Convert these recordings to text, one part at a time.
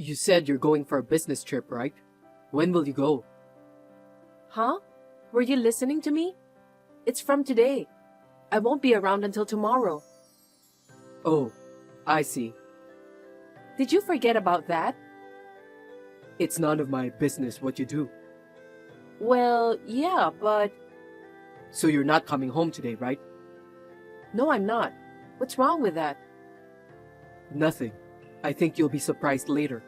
You said you're going for a business trip, right? When will you go? Huh? Were you listening to me? It's from today. I won't be around until tomorrow. Oh, I see. Did you forget about that? It's none of my business what you do. Well, yeah, but... So you're not coming home today, right? No, I'm not. What's wrong with that? Nothing. I think you'll be surprised later.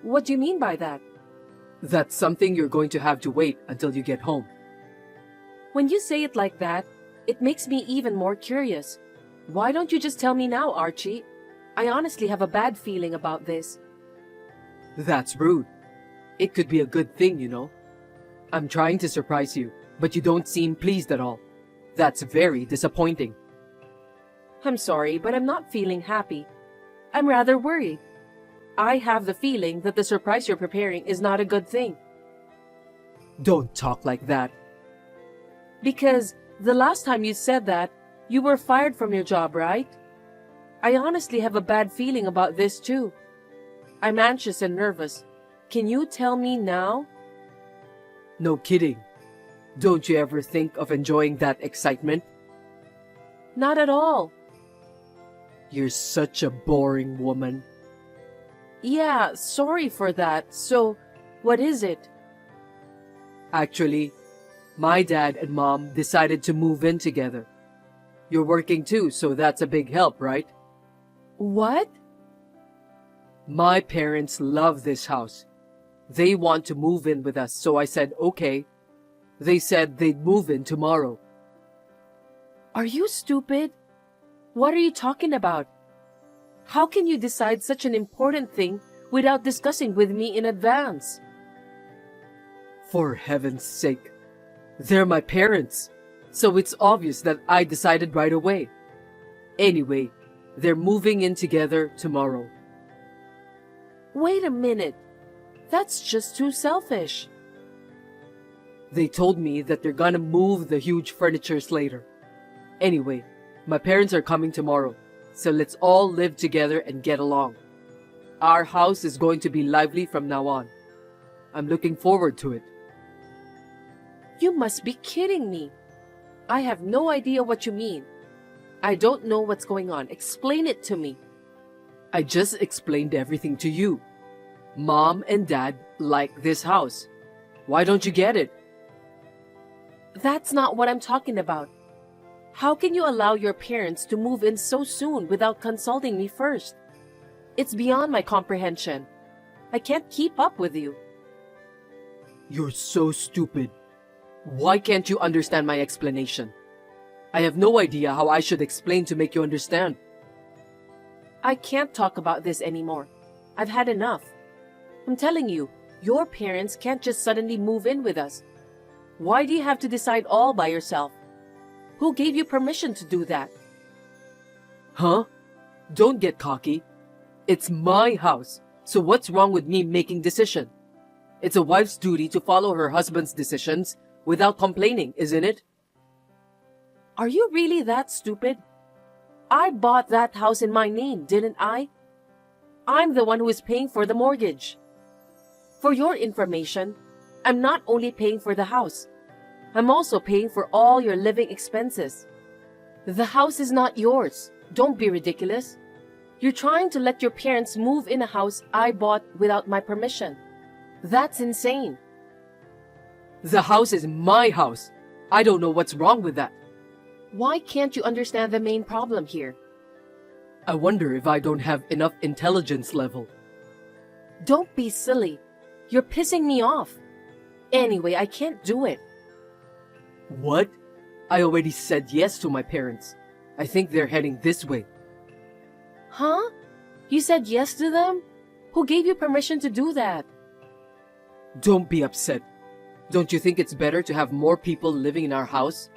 What do you mean by that? That's something you're going to have to wait until you get home. When you say it like that, it makes me even more curious. Why don't you just tell me now, Archie? I honestly have a bad feeling about this. That's rude. It could be a good thing, you know. I'm trying to surprise you, but you don't seem pleased at all. That's very disappointing. I'm sorry, but I'm not feeling happy. I'm rather worried. I have the feeling that the surprise you're preparing is not a good thing. Don't talk like that. Because the last time you said that, you were fired from your job, right? I honestly have a bad feeling about this too. I'm anxious and nervous. Can you tell me now? No kidding. Don't you ever think of enjoying that excitement? Not at all. You're such a boring woman. Yeah, sorry for that. So, what is it? Actually, my dad and mom decided to move in together. You're working too, so that's a big help, right? What? My parents love this house. They want to move in with us, so I said okay. They said they'd move in tomorrow. Are you stupid? What are you talking about? How can you decide such an important thing without discussing with me in advance? For heaven's sake. They're my parents, so it's obvious that I decided right away. Anyway, they're moving in together tomorrow. Wait a minute. That's just too selfish. They told me that they're gonna move the huge furnitures later. Anyway, my parents are coming tomorrow, so let's all live together and get along. Our house is going to be lively from now on. I'm looking forward to it. You must be kidding me. I have no idea what you mean. I don't know what's going on. Explain it to me. I just explained everything to you. Mom and Dad like this house. Why don't you get it? That's not what I'm talking about. How can you allow your parents to move in so soon without consulting me first? It's beyond my comprehension. I can't keep up with you. You're so stupid. Why can't you understand my explanation? I have no idea how I should explain to make you understand. I can't talk about this anymore. I've had enough. I'm telling you, your parents can't just suddenly move in with us. Why do you have to decide all by yourself? Who gave you permission to do that? Huh? Don't get cocky. It's my house, so what's wrong with me making decision? It's a wife's duty to follow her husband's decisions without complaining, isn't it? Are you really that stupid? I bought that house in my name, didn't I? I'm the one who is paying for the mortgage. For your information, I'm not only paying for the house, I'm also paying for all your living expenses. The house is not yours. Don't be ridiculous. You're trying to let your parents move in a house I bought without my permission. That's insane. The house is my house. I don't know what's wrong with that. Why can't you understand the main problem here? I wonder if I don't have enough intelligence level. Don't be silly. You're pissing me off. Anyway, I can't do it. What? I already said yes to my parents. I think they're heading this way. Huh? You said yes to them? Who gave you permission to do that? Don't be upset. Don't you think it's better to have more people living in our house?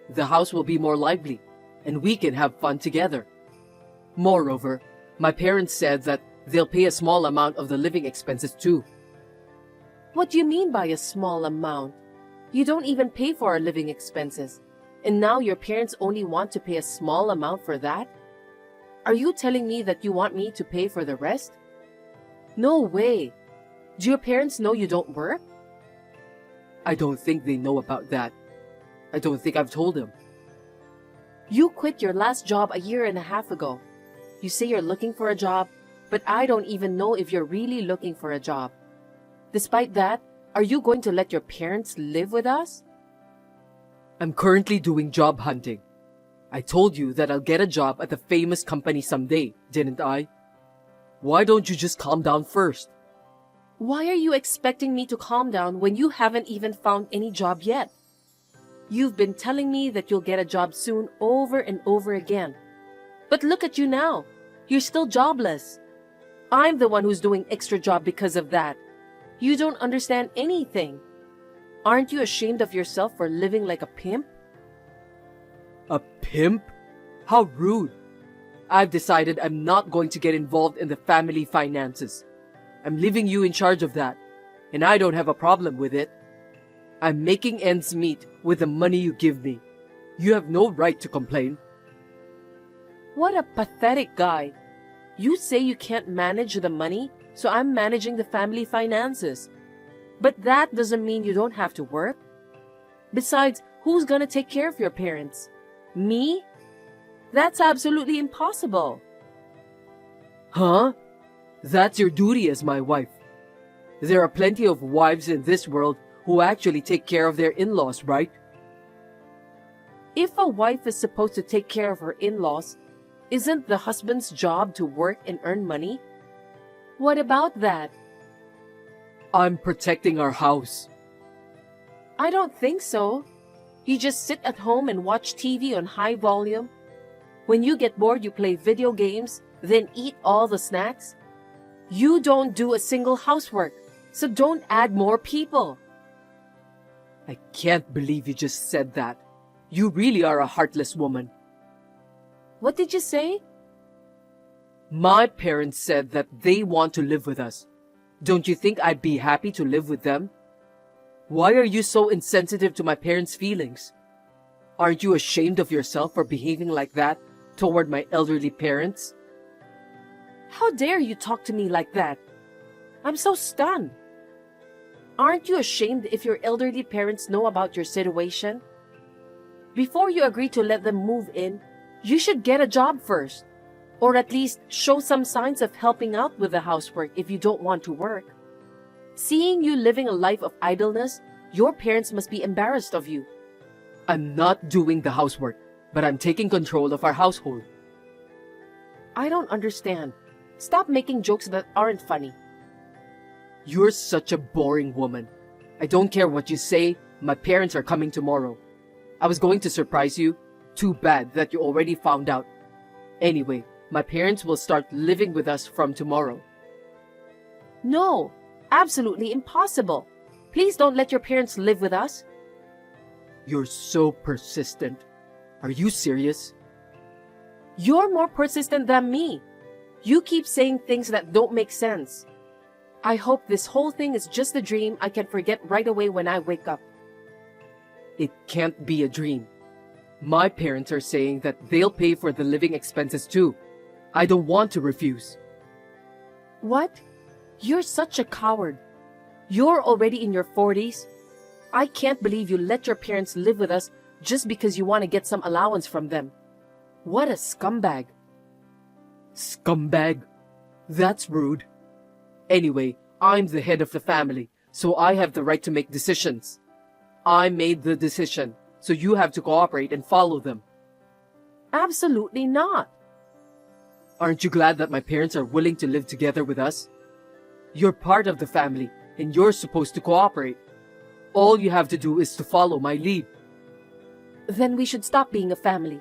The house will be more lively, and we can have fun together. Moreover, my parents said that they'll pay a small amount of the living expenses too. What do you mean by a small amount? You don't even pay for our living expenses, and now your parents only want to pay a small amount for that? Are you telling me that you want me to pay for the rest? No way. Do your parents know you don't work? I don't think they know about that. I don't think I've told them. You quit your last job a year and a half ago. You say you're looking for a job, but I don't even know if you're really looking for a job. Despite that, are you going to let your parents live with us? I'm currently doing job hunting. I told you that I'll get a job at a famous company someday, didn't I? Why don't you just calm down first? Why are you expecting me to calm down when you haven't even found any job yet? You've been telling me that you'll get a job soon over and over again. But look at you now. You're still jobless. I'm the one who's doing extra job because of that. You don't understand anything. Aren't you ashamed of yourself for living like a pimp? A pimp? How rude. I've decided I'm not going to get involved in the family finances. I'm leaving you in charge of that, and I don't have a problem with it. I'm making ends meet with the money you give me. You have no right to complain. What a pathetic guy. You say you can't manage the money, so I'm managing the family finances. But that doesn't mean you don't have to work. Besides, who's gonna take care of your parents? Me? That's absolutely impossible. Huh? That's your duty as my wife. There are plenty of wives in this world who actually take care of their in-laws, right? If a wife is supposed to take care of her in-laws, isn't the husband's job to work and earn money? What about that? I'm protecting our house. I don't think so. You just sit at home and watch TV on high volume. When you get bored, you play video games, then eat all the snacks. You don't do a single housework, so don't add more people. I can't believe you just said that. You really are a heartless woman. What did you say? My parents said that they want to live with us. Don't you think I'd be happy to live with them? Why are you so insensitive to my parents' feelings? Aren't you ashamed of yourself for behaving like that toward my elderly parents? How dare you talk to me like that? I'm so stunned. Aren't you ashamed if your elderly parents know about your situation? Before you agree to let them move in, you should get a job first. Or at least show some signs of helping out with the housework if you don't want to work. Seeing you living a life of idleness, your parents must be embarrassed of you. I'm not doing the housework, but I'm taking control of our household. I don't understand. Stop making jokes that aren't funny. You're such a boring woman. I don't care what you say, my parents are coming tomorrow. I was going to surprise you. Too bad that you already found out. Anyway, my parents will start living with us from tomorrow. No, absolutely impossible. Please don't let your parents live with us. You're so persistent. Are you serious? You're more persistent than me. You keep saying things that don't make sense. I hope this whole thing is just a dream I can forget right away when I wake up. It can't be a dream. My parents are saying that they'll pay for the living expenses too. I don't want to refuse. What? You're such a coward. You're already in your 40s. I can't believe you let your parents live with us just because you want to get some allowance from them. What a scumbag. Scumbag? That's rude. Anyway, I'm the head of the family, so I have the right to make decisions. I made the decision, so you have to cooperate and follow them. Absolutely not. Aren't you glad that my parents are willing to live together with us? You're part of the family, and you're supposed to cooperate. All you have to do is to follow my lead. Then we should stop being a family.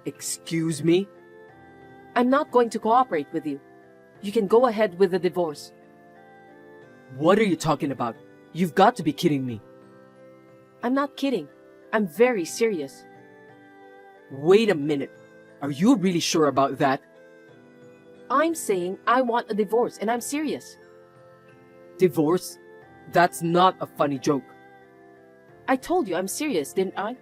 Excuse me? I'm not going to cooperate with you. You can go ahead with the divorce. What are you talking about? You've got to be kidding me. I'm not kidding. I'm very serious. Wait a minute. Are you really sure about that? I'm saying I want a divorce and I'm serious. Divorce? That's not a funny joke. I told you I'm serious, didn't I?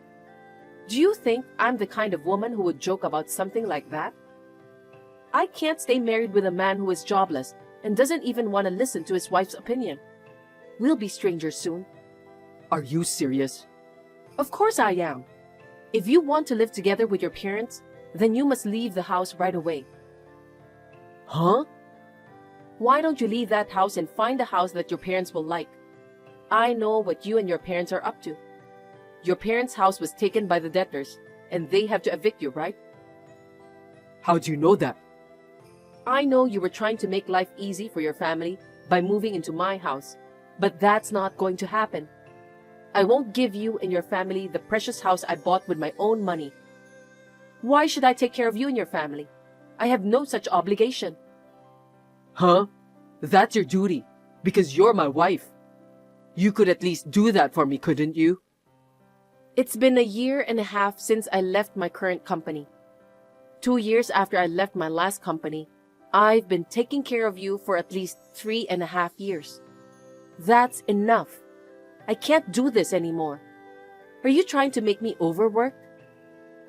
Do you think I'm the kind of woman who would joke about something like that? I can't stay married with a man who is jobless and doesn't even want to listen to his wife's opinion. We'll be strangers soon. Are you serious? Of course I am. If you want to live together with your parents, then you must leave the house right away. Huh? Why don't you leave that house and find a house that your parents will like? I know what you and your parents are up to. Your parents' house was taken by the debtors, and they have to evict you, right? How do you know that? I know you were trying to make life easy for your family by moving into my house, but that's not going to happen. I won't give you and your family the precious house I bought with my own money. Why should I take care of you and your family? I have no such obligation. Huh? That's your duty, because you're my wife. You could at least do that for me, couldn't you? It's been a year and a half since I left my current company. 2 years after I left my last company, I've been taking care of you for at least 3.5 years. That's enough. I can't do this anymore. Are you trying to make me overwork?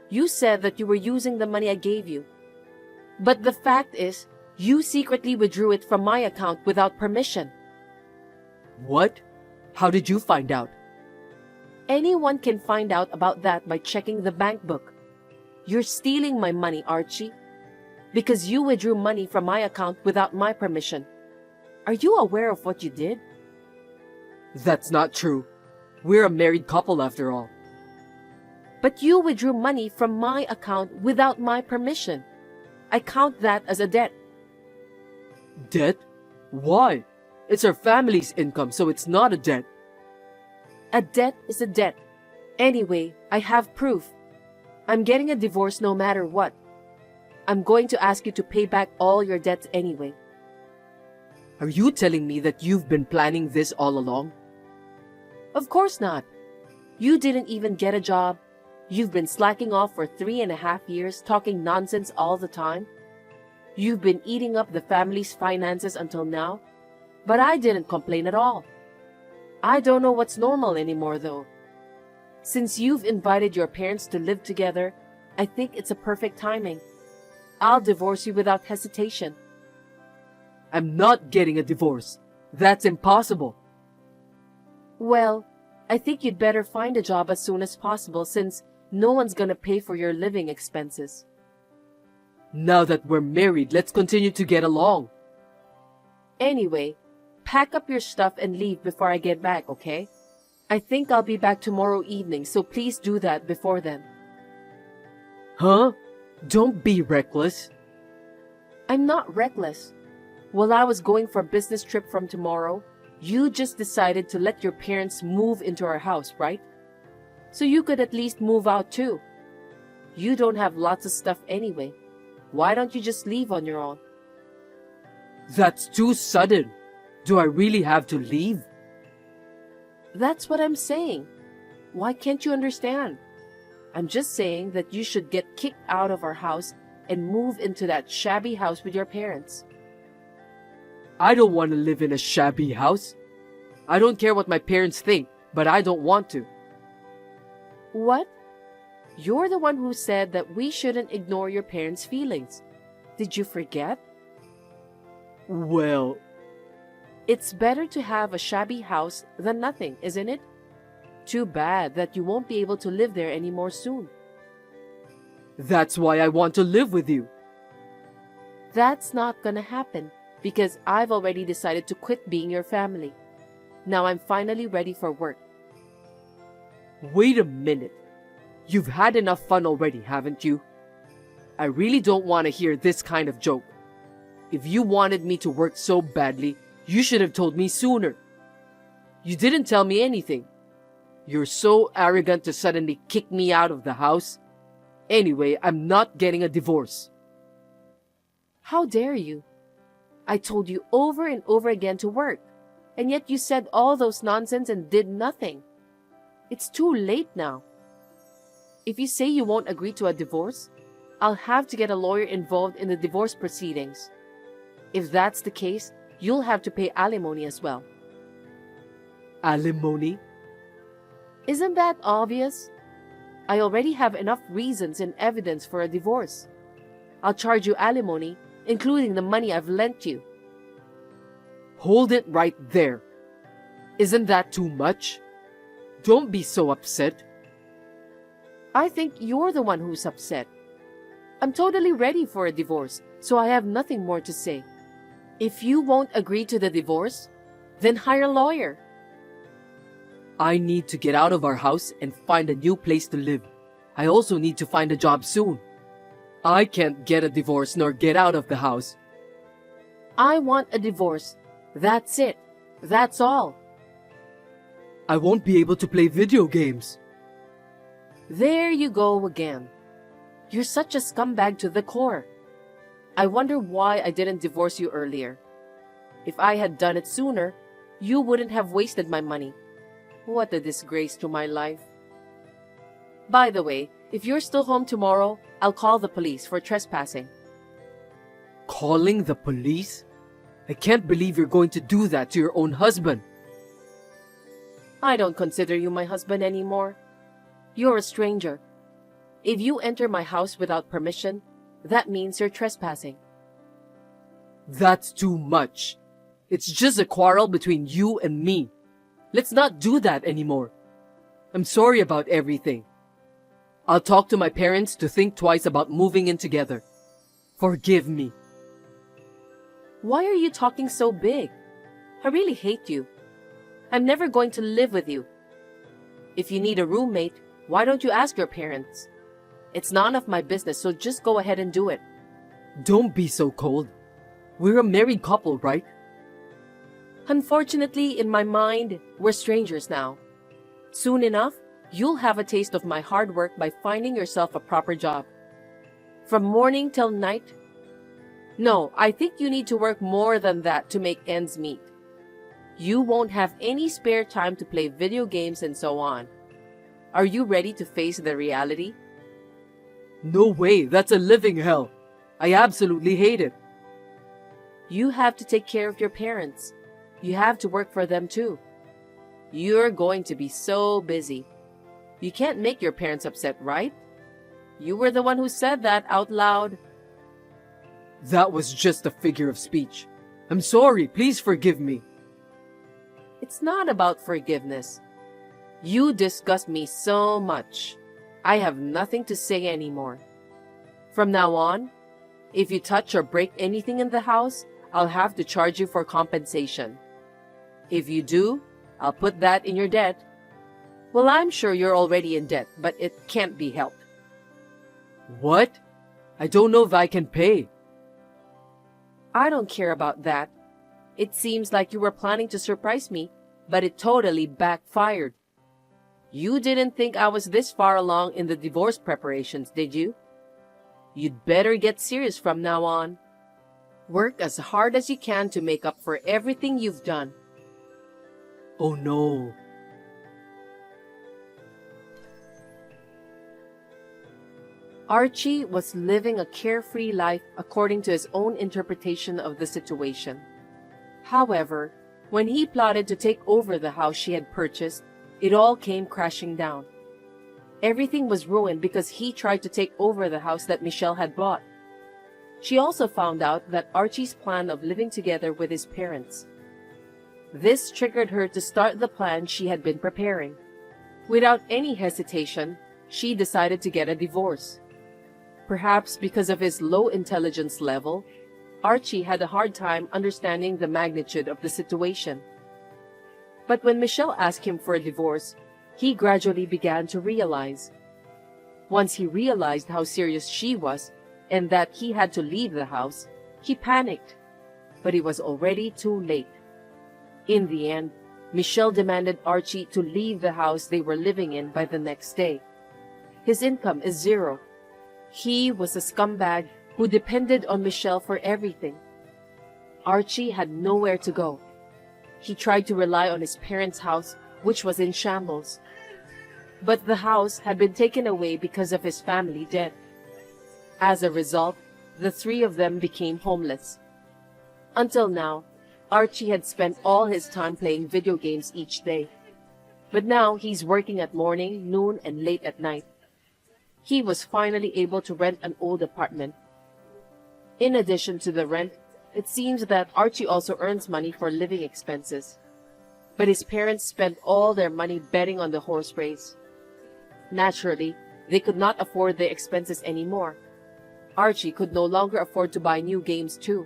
You said that you were using the money I gave you. But the fact is, you secretly withdrew it from my account without permission. What? How did you find out? Anyone can find out about that by checking the bank book. You're stealing my money, Archie, because you withdrew money from my account without my permission. Are you aware of what you did? That's not true. We're a married couple after all. But you withdrew money from my account without my permission. I count that as a debt. Debt? Why? It's our family's income, so it's not a debt. A debt is a debt. Anyway, I have proof. I'm getting a divorce no matter what. I'm going to ask you to pay back all your debts anyway. Are you telling me that you've been planning this all along? Of course not. You didn't even get a job. You've been slacking off for 3.5 years, talking nonsense all the time. You've been eating up the family's finances until now, but I didn't complain at all. I don't know what's normal anymore, though. Since you've invited your parents to live together, I think it's a perfect timing. I'll divorce you without hesitation. I'm not getting a divorce. That's impossible. Well, I think you'd better find a job as soon as possible since no one's gonna pay for your living expenses. Now that we're married, let's continue to get along. Anyway, pack up your stuff and leave before I get back, okay? I think I'll be back tomorrow evening, so please do that before then. Huh? Don't be reckless. I'm not reckless. While I was going for a business trip from tomorrow, you just decided to let your parents move into our house, right? So you could at least move out too. You don't have lots of stuff anyway. Why don't you just leave on your own? That's too sudden. Do I really have to leave? That's what I'm saying. Why can't you understand? I'm just saying that you should get kicked out of our house and move into that shabby house with your parents. I don't want to live in a shabby house. I don't care what my parents think, but I don't want to. What? You're the one who said that we shouldn't ignore your parents' feelings. Did you forget? Well, it's better to have a shabby house than nothing, isn't it? Too bad that you won't be able to live there anymore soon. that's why I want to live with you. That's not gonna happen because I've already decided to quit being your family. Now I'm finally ready for work. Wait a minute. You've had enough fun already, haven't you? I really don't want to hear this kind of joke. If you wanted me to work so badly, you should have told me sooner. You didn't tell me anything. You're so arrogant to suddenly kick me out of the house. Anyway, I'm not getting a divorce. How dare you? I told you over and over again to work, and yet you said all those nonsense and did nothing. It's too late now. If you say you won't agree to a divorce, I'll have to get a lawyer involved in the divorce proceedings. If that's the case, you'll have to pay alimony as well. Alimony? Isn't that obvious? I already have enough reasons and evidence for a divorce. I'll charge you alimony, including the money I've lent you. Hold it right there. Isn't that too much? Don't be so upset. I think you're the one who's upset. I'm totally ready for a divorce, so I have nothing more to say. If you won't agree to the divorce, then hire a lawyer. I need to get out of our house and find a new place to live. I also need to find a job soon. I can't get a divorce nor get out of the house. I want a divorce. That's it. That's all. I won't be able to play video games. There you go again. You're such a scumbag to the core. I wonder why I didn't divorce you earlier. If I had done it sooner, you wouldn't have wasted my money. What a disgrace to my life. By the way, if you're still home tomorrow, I'll call the police for trespassing. Calling the police? I can't believe you're going to do that to your own husband. I don't consider you my husband anymore. You're a stranger. If you enter my house without permission, that means you're trespassing. That's too much. It's just a quarrel between you and me. Let's not do that anymore. I'm sorry about everything. I'll talk to my parents to think twice about moving in together. Forgive me. Why are you talking so big? I really hate you. I'm never going to live with you. If you need a roommate, why don't you ask your parents? It's none of my business, so just go ahead and do it. Don't be so cold. We're a married couple, right? Unfortunately, in my mind, we're strangers now. Soon enough, you'll have a taste of my hard work by finding yourself a proper job. From morning till night. No, I think you need to work more than that to make ends meet. You won't have any spare time to play video games and so on. Are you ready to face the reality? No way, that's a living hell. I absolutely hate it. You have to take care of your parents. You have to work for them too. You're going to be so busy. You can't make your parents upset, right? You were the one who said that out loud. That was just a figure of speech. I'm sorry, please forgive me. It's not about forgiveness. You disgust me so much. I have nothing to say anymore. From now on, if you touch or break anything in the house, I'll have to charge you for compensation. If you do, I'll put that in your debt. Well, I'm sure you're already in debt, but it can't be helped. What? I don't know if I can pay. I don't care about that. It seems like you were planning to surprise me, but it totally backfired. You didn't think I was this far along in the divorce preparations, did you? You'd better get serious from now on. Work as hard as you can to make up for everything you've done. Oh no. Archie was living a carefree life according to his own interpretation of the situation. However, when he plotted to take over the house she had purchased, it all came crashing down. Everything was ruined because he tried to take over the house that Michelle had bought. She also found out that Archie's plan of living together with his parents. This triggered her to start the plan she had been preparing. Without any hesitation, she decided to get a divorce. Perhaps because of his low intelligence level, Archie had a hard time understanding the magnitude of the situation. But when Michelle asked him for a divorce, he gradually began to realize. Once he realized how serious she was and that he had to leave the house, he panicked. But it was already too late. In the end, Michelle demanded Archie to leave the house they were living in by the next day. His income is zero. He was a scumbag who depended on Michelle for everything. Archie had nowhere to go. He tried to rely on his parents' house, which was in shambles. But the house had been taken away because of his family debt. As a result, the three of them became homeless. Until now, Archie had spent all his time playing video games each day. But now he's working at morning, noon, and late at night. He was finally able to rent an old apartment. In addition to the rent, It seems that Archie also earns money for living expenses. But his parents spent all their money betting on the horse race. Naturally, they could not afford the expenses anymore. Archie could no longer afford to buy new games too.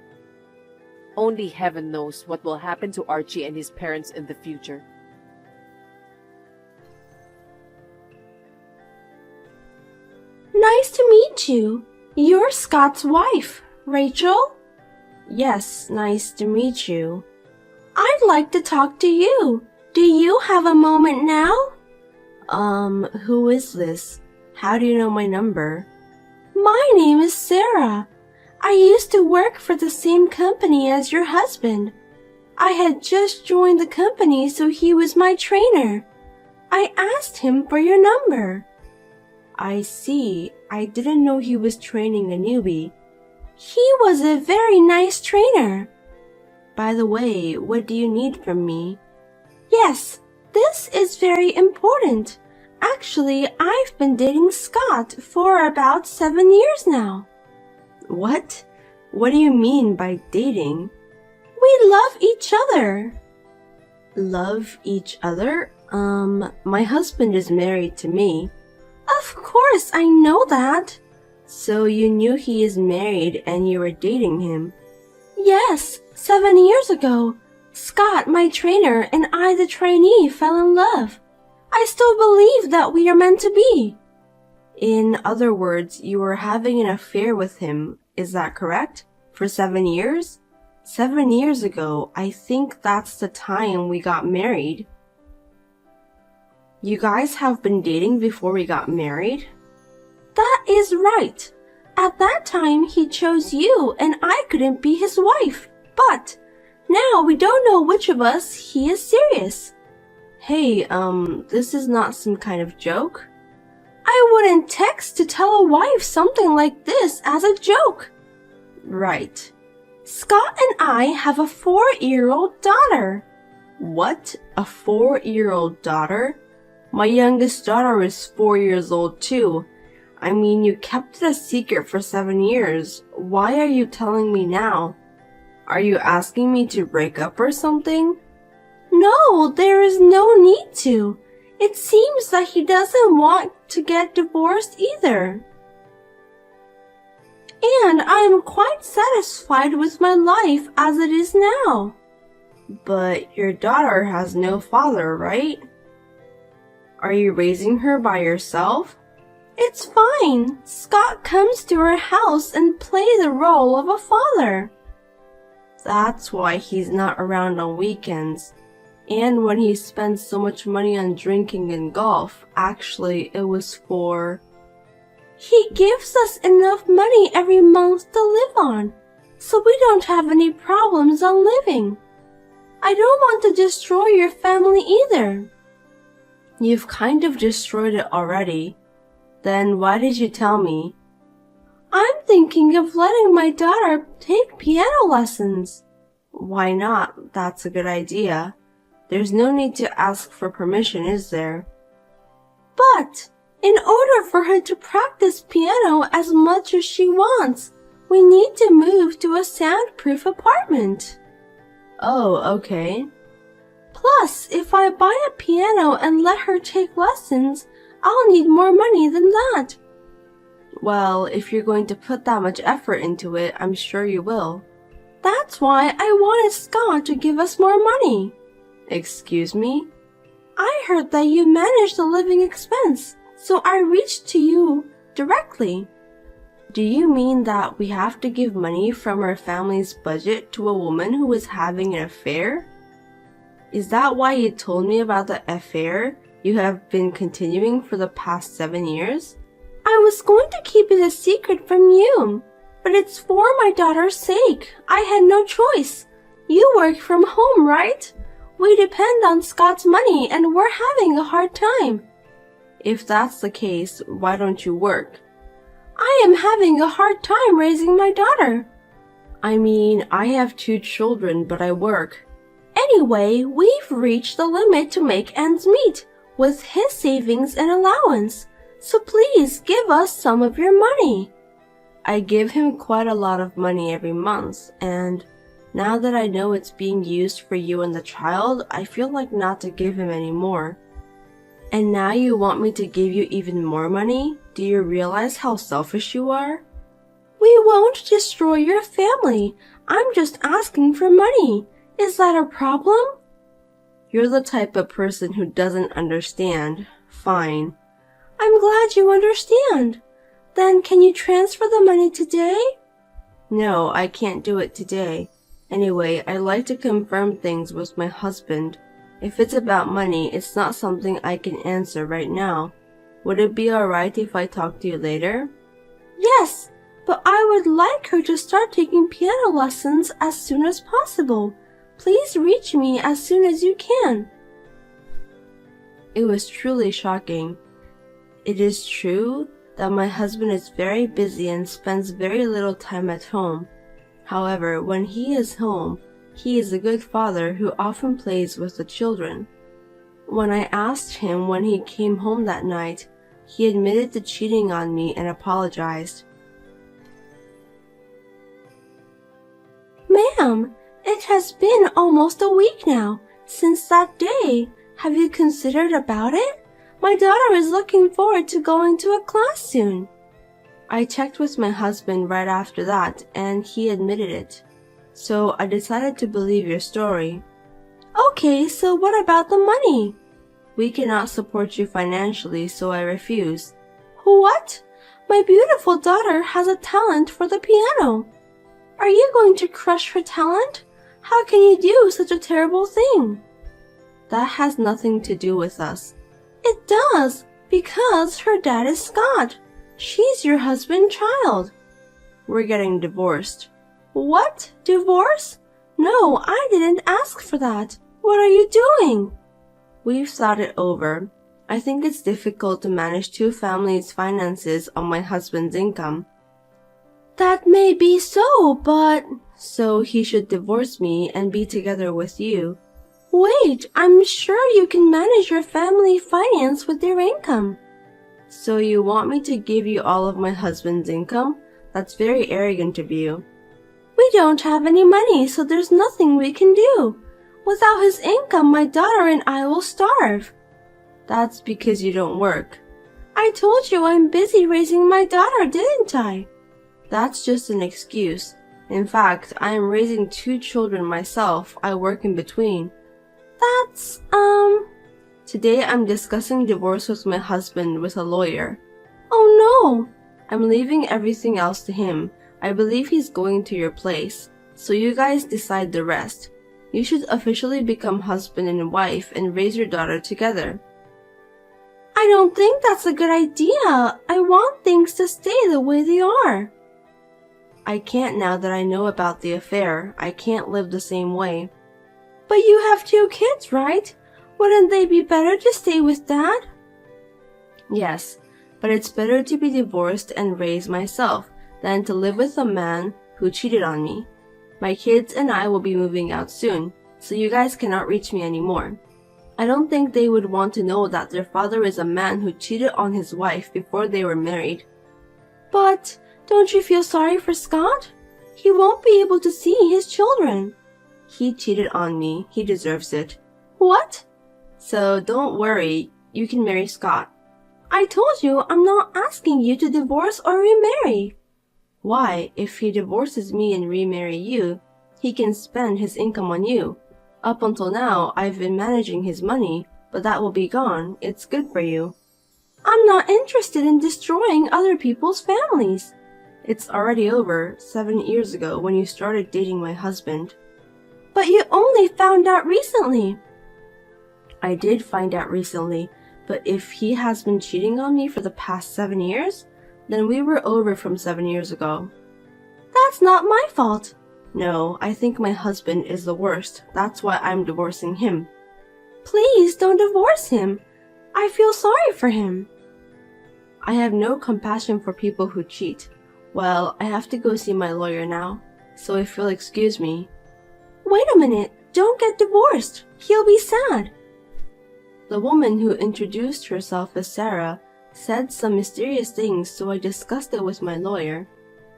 Only heaven knows what will happen to Archie and his parents in the future. Nice to meet you. You're Scott's wife, Rachel? Yes, nice to meet you. I'd like to talk to you. Do you have a moment now? Who is this? How do you know my number? My name is Sarah. I used to work for the same company as your husband. I had just joined the company, so he was my trainer. I asked him for your number. I see. I didn't know he was training a newbie. He was a very nice trainer. By the way, what do you need from me? Yes, this is very important. Actually, I've been dating Scott for about 7 years now. What? What do you mean by dating? We love each other. Love each other? My husband is married to me. Of course, I know that. So you knew he is married and you were dating him? Yes, 7 years ago. Scott, my trainer, and I, the trainee, fell in love. I still believe that we are meant to be. In other words, you were having an affair with him, is that correct? For 7 years? 7 years ago, I think that's the time we got married. You guys have been dating before we got married? That is right. At that time, he chose you and I couldn't be his wife. But now we don't know which of us he is serious. Hey, this is not some kind of joke? I wouldn't text to tell a wife something like this as a joke. Right. Scott and I have a 4-year-old daughter. What? A 4-year-old daughter? My youngest daughter is 4 years old too. I mean, you kept it a secret for 7 years. Why are you telling me now? Are you asking me to break up or something? No, there is no need to. It seems that he doesn't want to get divorced either. And I am quite satisfied with my life as it is now. But your daughter has no father, right? Are you raising her by yourself? It's fine. Scott comes to our house and plays the role of a father. That's why he's not around on weekends. And when he spends so much money on drinking and golf, actually it was for... He gives us enough money every month to live on, so we don't have any problems on living. I don't want to destroy your family either. You've kind of destroyed it already. Then why did you tell me? I'm thinking of letting my daughter take piano lessons. Why not? That's a good idea. There's no need to ask for permission, is there? But in order for her to practice piano as much as she wants, we need to move to a soundproof apartment. Oh, okay. Plus, if I buy a piano and let her take lessons, I'll need more money than that. Well, if you're going to put that much effort into it, I'm sure you will. That's why I wanted Scott to give us more money. Excuse me? I heard that you manage the living expense, so I reached to you directly. Do you mean that we have to give money from our family's budget to a woman who is having an affair? Is that why you told me about the affair you have been continuing for the past 7 years? I was going to keep it a secret from you, but it's for my daughter's sake. I had no choice. You work from home, right? We depend on Scott's money and we're having a hard time. If that's the case, why don't you work? I am having a hard time raising my daughter. I mean, I have 2 children, but I work. Anyway, we've reached the limit to make ends meet with his savings and allowance. So please give us some of your money. I give him quite a lot of money every month, and Now that I know it's being used for you and the child, I feel like not to give him any more. And now you want me to give you even more money? Do you realize how selfish you are? We won't destroy your family. I'm just asking for money. Is that a problem? You're the type of person who doesn't understand. Fine. I'm glad you understand. Then can you transfer the money today? No, I can't do it today. Anyway, I'd like to confirm things with my husband. If it's about money, it's not something I can answer right now. Would it be alright if I talk to you later? Yes, but I would like her to start taking piano lessons as soon as possible. Please reach me as soon as you can. It was truly shocking. It is true that my husband is very busy and spends very little time at home. However, when he is home, he is a good father who often plays with the children. When I asked him when he came home that night, he admitted to cheating on me and apologized. Ma'am, it has been almost a week now since that day. Have you considered about it? My daughter is looking forward to going to a class soon. I checked with my husband right after that, and he admitted it. So I decided to believe your story. Okay, so what about the money? We cannot support you financially, so I refuse. What? My beautiful daughter has a talent for the piano. Are you going to crush her talent? How can you do such a terrible thing? That has nothing to do with us. It does, because her dad is Scott. She's your husband's child. We're getting divorced. What? Divorce? No, I didn't ask for that. What are you doing? We've thought it over. I think it's difficult to manage two families' finances on my husband's income. That may be so, but... So he should divorce me and be together with you. Wait, I'm sure you can manage your family finance with your income. So you want me to give you all of my husband's income? That's very arrogant of you. We don't have any money, so there's nothing we can do. Without his income, my daughter and I will starve. That's because you don't work. I told you I'm busy raising my daughter, didn't I? That's just an excuse. In fact, I am raising 2 children myself. I work in between. That's, Today I'm discussing divorce with my husband with a lawyer. Oh no! I'm leaving everything else to him. I believe he's going to your place. So you guys decide the rest. You should officially become husband and wife and raise your daughter together. I don't think that's a good idea. I want things to stay the way they are. I can't now that I know about the affair. I can't live the same way. But you have 2 kids, right? Wouldn't they be better to stay with Dad? Yes, but it's better to be divorced and raise myself than to live with a man who cheated on me. My kids and I will be moving out soon, so you guys cannot reach me anymore. I don't think they would want to know that their father is a man who cheated on his wife before they were married. But don't you feel sorry for Scott? He won't be able to see his children. He cheated on me. He deserves it. What? So don't worry. You can marry Scott. I told you I'm not asking you to divorce or remarry. Why? If he divorces me and remarry you, he can spend his income on you. Up until now, I've been managing his money, but that will be gone. It's good for you. I'm not interested in destroying other people's families. It's already over 7 years ago when you started dating my husband. But you only found out recently. I did find out recently, but if he has been cheating on me for the past 7 years, then we were over from 7 years ago. That's not my fault. No, I think my husband is the worst. That's why I'm divorcing him. Please don't divorce him. I feel sorry for him. I have no compassion for people who cheat. Well, I have to go see my lawyer now, so if you'll excuse me. Wait a minute. Don't get divorced. He'll be sad. The woman who introduced herself as Sarah said some mysterious things, so I discussed it with my lawyer.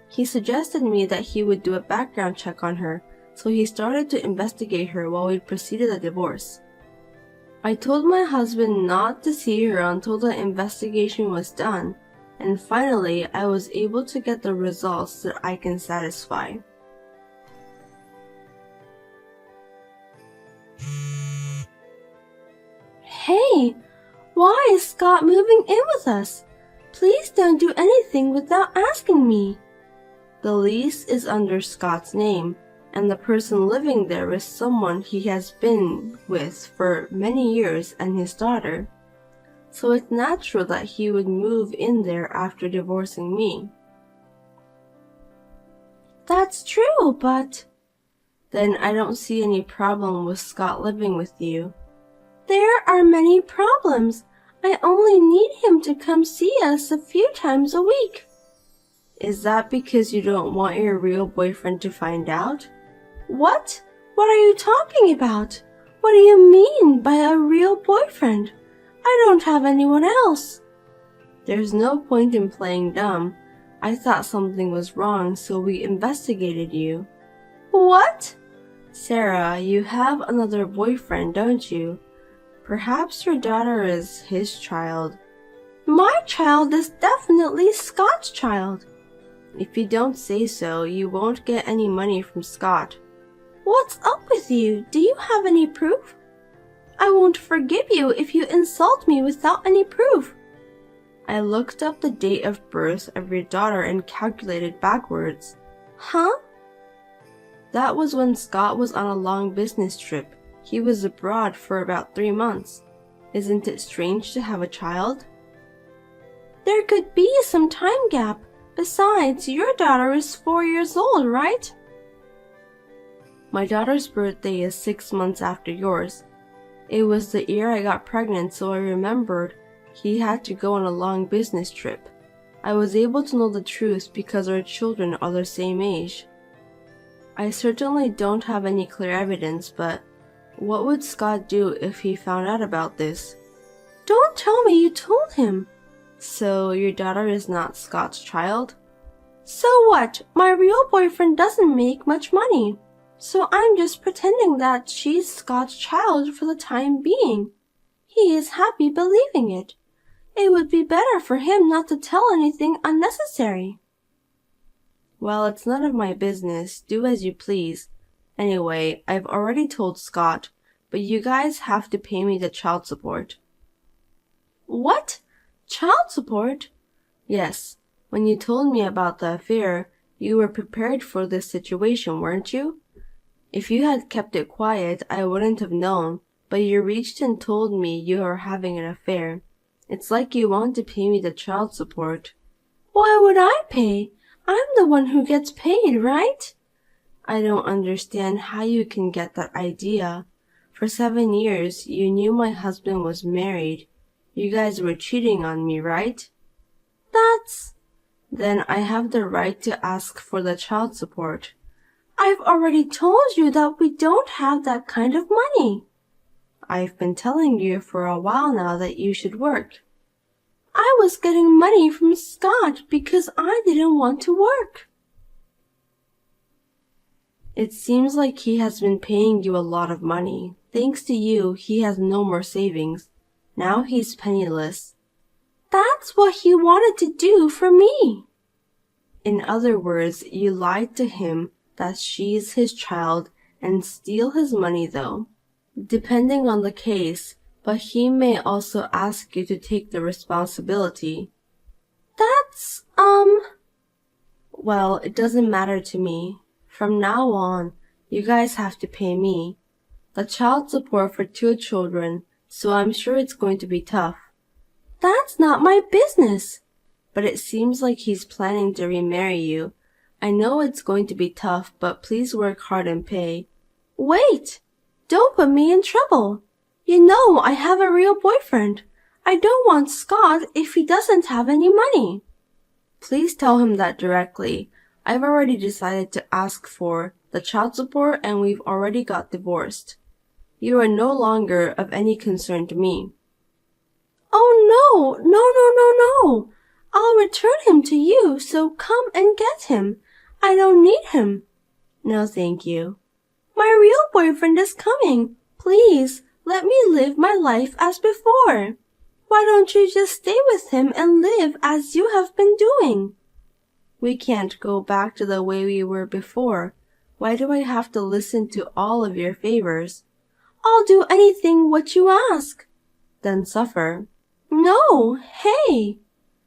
He suggested me that he would do a background check on her, so he started to investigate her while we proceeded a divorce. I told my husband not to see her until the investigation was done, and finally I was able to get the results that I can satisfy. Hey, why is Scott moving in with us? Please don't do anything without asking me. The lease is under Scott's name, and the person living there is someone he has been with for many years and his daughter. So it's natural that he would move in there after divorcing me. That's true, but... Then I don't see any problem with Scott living with you. There are many problems. I only need him to come see us a few times a week. Is that because you don't want your real boyfriend to find out? What? What are you talking about? What do you mean by a real boyfriend? I don't have anyone else. There's no point in playing dumb. I thought something was wrong, so we investigated you. What? Sarah, you have another boyfriend, don't you? Perhaps your daughter is his child. My child is definitely Scott's child. If you don't say so, you won't get any money from Scott. What's up with you? Do you have any proof? I won't forgive you if you insult me without any proof. I looked up the date of birth of your daughter and calculated backwards. Huh? That was when Scott was on a long business trip. He was abroad for about 3 months. Isn't it strange to have a child? There could be some time gap. Besides, your daughter is 4 years old, right? My daughter's birthday is 6 months after yours. It was the year I got pregnant, so I remembered he had to go on a long business trip. I was able to know the truth because our children are the same age. I certainly don't have any clear evidence, but what would Scott do if he found out about this? Don't tell me you told him. So your daughter is not Scott's child? So what? My real boyfriend doesn't make much money. So I'm just pretending that she's Scott's child for the time being. He is happy believing it. It would be better for him not to tell anything unnecessary. Well, it's none of my business. Do as you please. Anyway, I've already told Scott, but you guys have to pay me the child support. What? Child support? Yes. When you told me about the affair, you were prepared for this situation, weren't you? If you had kept it quiet, I wouldn't have known, but you reached and told me you are having an affair. It's like you want to pay me the child support. Why would I pay? I'm the one who gets paid, right? I don't understand how you can get that idea. For 7 years, you knew my husband was married. You guys were cheating on me, right? Then I have the right to ask for the child support. I've already told you that we don't have that kind of money. I've been telling you for a while now that you should work. I was getting money from Scott because I didn't want to work. It seems like he has been paying you a lot of money. Thanks to you, he has no more savings. Now he's penniless. That's what he wanted to do for me. In other words, you lied to him that she's his child and steal his money though. Depending on the case, but he may also ask you to take the responsibility. Well, it doesn't matter to me. From now on, you guys have to pay me. The child support for 2 children, so I'm sure it's going to be tough. That's not my business. But it seems like he's planning to remarry you. I know it's going to be tough, but please work hard and pay. Wait! Don't put me in trouble. You know I have a real boyfriend. I don't want Scott if he doesn't have any money. Please tell him that directly. I've already decided to ask for the child support and we've already got divorced. You are no longer of any concern to me. Oh no. I'll return him to you, so come and get him. I don't need him. No, thank you. My real boyfriend is coming. Please, let me live my life as before. Why don't you just stay with him and live as you have been doing? We can't go back to the way we were before. Why do I have to listen to all of your favors? I'll do anything what you ask. Then suffer. No, hey!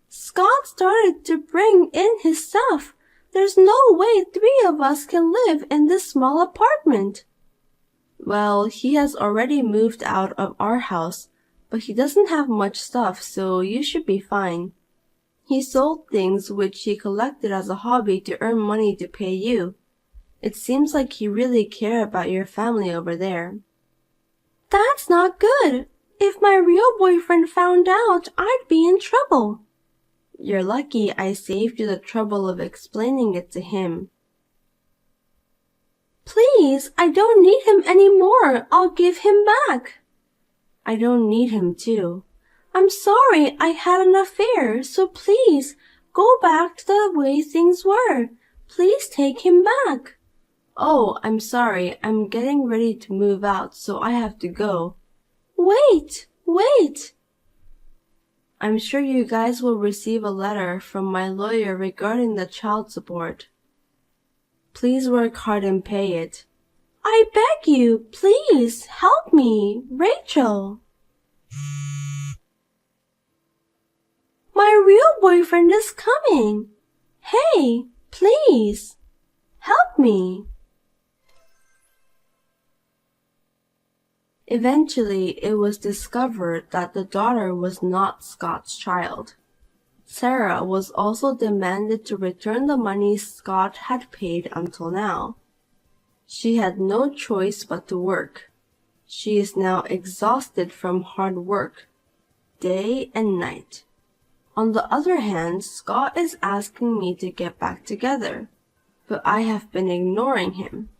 Scott started to bring in his stuff. There's no way 3 of us can live in this small apartment. Well, he has already moved out of our house, but he doesn't have much stuff, so you should be fine. He sold things which he collected as a hobby to earn money to pay you. It seems like he really cares about your family over there. That's not good. If my real boyfriend found out, I'd be in trouble. You're lucky I saved you the trouble of explaining it to him. Please, I don't need him anymore. I'll give him back. I don't need him too. I'm sorry I had an affair, so please go back to the way things were. Please take him back. Oh, I'm sorry. I'm getting ready to move out, so I have to go. Wait. I'm sure you guys will receive a letter from my lawyer regarding the child support. Please work hard and pay it. I beg you, please help me, Rachel. My real boyfriend is coming. Hey, please help me. Eventually, it was discovered that the daughter was not Scott's child. Sarah was also demanded to return the money Scott had paid until now. She had no choice but to work. She is now exhausted from hard work, day and night. On the other hand, Scott is asking me to get back together, but I have been ignoring him.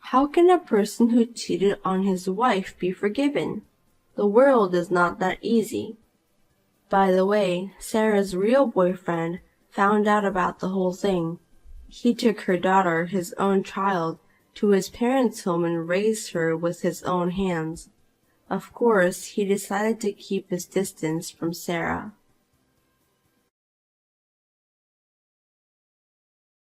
How can a person who cheated on his wife be forgiven? The world is not that easy. By the way, Sarah's real boyfriend found out about the whole thing. He took her daughter, his own child, to his parents' home and raised her with his own hands. Of course, he decided to keep his distance from Sarah.